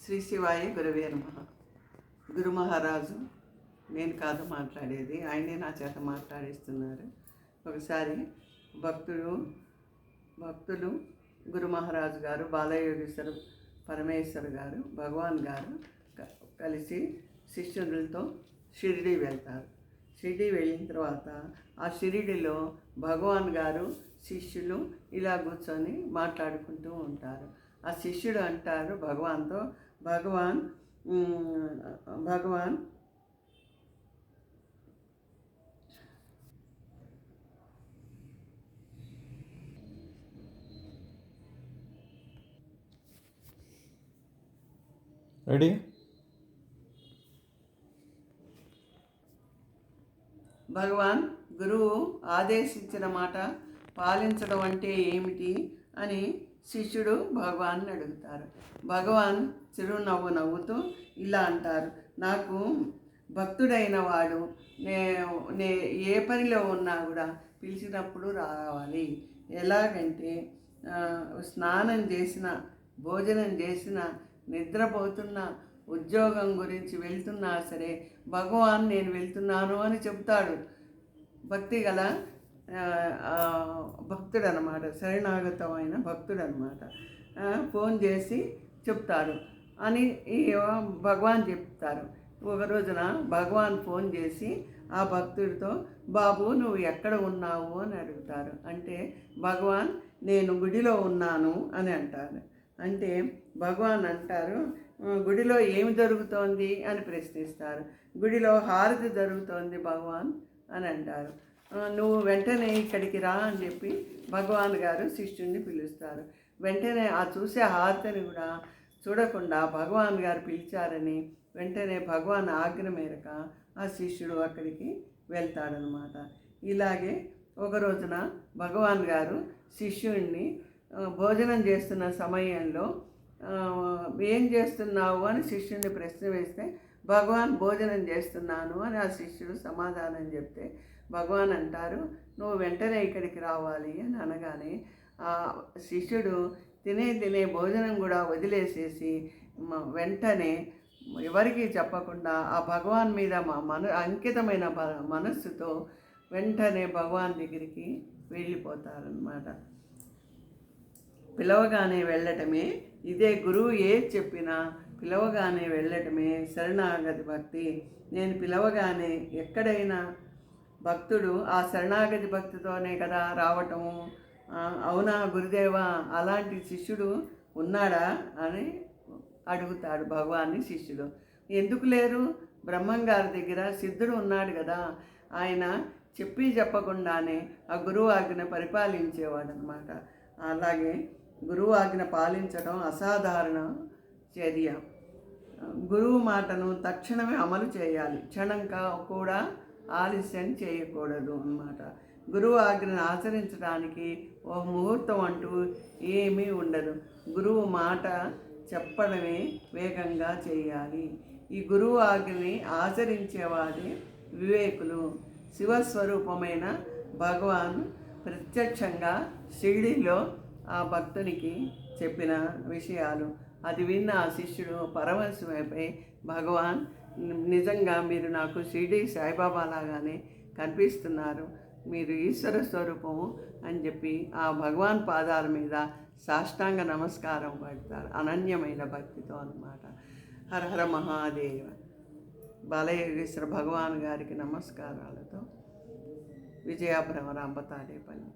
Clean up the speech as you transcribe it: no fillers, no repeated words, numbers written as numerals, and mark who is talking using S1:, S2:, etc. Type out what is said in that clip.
S1: శ్రీ శివాయ గురవే నమః. గురు మహారాజు నేను కాదు మాట్లాడేది, ఆయనే నా చేత మాట్లాడిస్తున్నారు. ఒకసారి భక్తులు గురు మహారాజు గారు, బాలయోగేశ్వర పరమేశ్వర్ గారు, భగవాన్ గారు కలిసి శిష్యులతో షిరిడి వెళ్తారు. షిరిడి వెళ్ళిన తర్వాత ఆ షిరిడిలో భగవాన్ గారు శిష్యులు ఇలా కూర్చొని మాట్లాడుకుంటూ ఉంటారు. ఆ శిష్యుడు అంటారు భగవాన్తో, భగవాన్
S2: రెడీ.
S1: భగవాన్ గురువు ఆదేశించిన మాట పాలించడం అంటే ఏమిటి అని శిష్యుడు భగవాన్ అడుగుతారు. భగవాన్ చిరునవ్వు నవ్వుతూ ఇలా అంటారు, నాకు భక్తుడైన వాడు నే ఏ పనిలో ఉన్నా కూడా పిలిచినప్పుడు రావాలి. ఎలాగంటే స్నానం చేసిన, భోజనం చేసిన, నిద్రపోతున్న, ఉద్యోగం గురించి వెళ్తున్నా సరే భగవాన్ నేను వెళ్తున్నాను అని చెప్తాడు. భక్తి గల భక్తుడు అనమాట, శరణాగతమైన భక్తుడు అనమాట. ఫోన్ చేసి చెప్తారు అని భగవాన్ చెప్తారు. ఒక రోజున భగవాన్ ఫోన్ చేసి ఆ భక్తుడితో, బాబు నువ్వు ఎక్కడ ఉన్నావు అని అడుగుతారు. అంటే భగవాన్ నేను గుడిలో ఉన్నాను అని అంటారు. అంటే భగవాన్ అంటారు, గుడిలో ఏమి జరుగుతోంది అని ప్రశ్నిస్తారు. గుడిలో హారతి జరుగుతోంది భగవాన్ అని అంటారు. నువ్వు వెంటనే ఇక్కడికి రా అని చెప్పి భగవాన్ గారు శిష్యుడిని పిలుస్తారు. వెంటనే ఆ చూసే హారతిని కూడా చూడకుండా భగవాన్ గారు పిలిచారని వెంటనే భగవాన్ ఆజ్ఞ మేరకు ఆ శిష్యుడు అక్కడికి వెళ్తాడనమాట. ఇలాగే ఒక రోజున భగవాన్ గారు శిష్యుడిని భోజనం చేస్తున్న సమయంలో ఏం చేస్తున్నావు అని శిష్యుడిని ప్రశ్న వేస్తే భగవాన్ భోజనం చేస్తున్నాను అని ఆ శిష్యుడు సమాధానం చెప్తే భగవాన్ అంటారు, నువ్వు వెంటనే ఇక్కడికి రావాలి అని అనగానే ఆ శిష్యుడు తినే భోజనం కూడా వదిలేసేసి వెంటనే ఎవరికి చెప్పకుండా ఆ భగవాన్ మీద అంకితమైన మనస్సుతో వెంటనే భగవాన్ దగ్గరికి వెళ్ళిపోతారనమాట. పిలవగానే వెళ్ళటమే, ఇదే గురువు ఏది చెప్పినా పిలవగానే వెళ్ళటమే శరణాగతి భక్తి. నేను పిలవగానే ఎక్కడైనా భక్తుడు ఆ శరణాగతి భక్తితోనే కదా రావటము. అవునా గురుదేవా, అలాంటి శిష్యుడు ఉన్నాడా అని అడుగుతాడు భగవాన్ని శిష్యుడు. ఎందుకు లేరు, బ్రహ్మంగారి దగ్గర సిద్ధుడు ఉన్నాడు కదా, ఆయన చెప్పకుండానే ఆ గురువు ఆజ్ఞ పరిపాలించేవాడు అనమాట. అలాగే గురువు ఆజ్ఞ పాలించడం అసాధారణ చర్య. గురువు మాటను తక్షణమే అమలు చేయాలి, క్షణంగా కూడా ఆలస్యం చేయకూడదు అన్నమాట. గురువు ఆజ్ఞను ఆచరించడానికి ఓ ముహూర్తం అంటూ ఏమీ ఉండదు. గురువు మాట చెప్పడమే వేగంగా చేయాలి. ఈ గురువు ఆజ్ఞని ఆచరించేవాడే వివేకులు. శివస్వరూపమైన భగవాన్ ప్రత్యక్షంగా షిరిడీలో ఆ భక్తునికి చెప్పిన విషయాలు అది విన్న ఆ శిష్యుడు పరమశివపై, భగవాన్ నిజంగా మీరు నాకు షిరిడి సాయిబాబా లాగానే కనిపిస్తున్నారు, మీరు ఈశ్వర స్వరూపము అని చెప్పి ఆ భగవాన్ పాదాల మీద సాష్టాంగ నమస్కారం పెడతారు అనన్యమైన భక్తితో అన్నమాట. హర హర మహాదేవ. బాలయోగేశ్వర భగవాన్ గారికి నమస్కారాలతో విజయాభ్రమరాంబ తాడేపల్లి.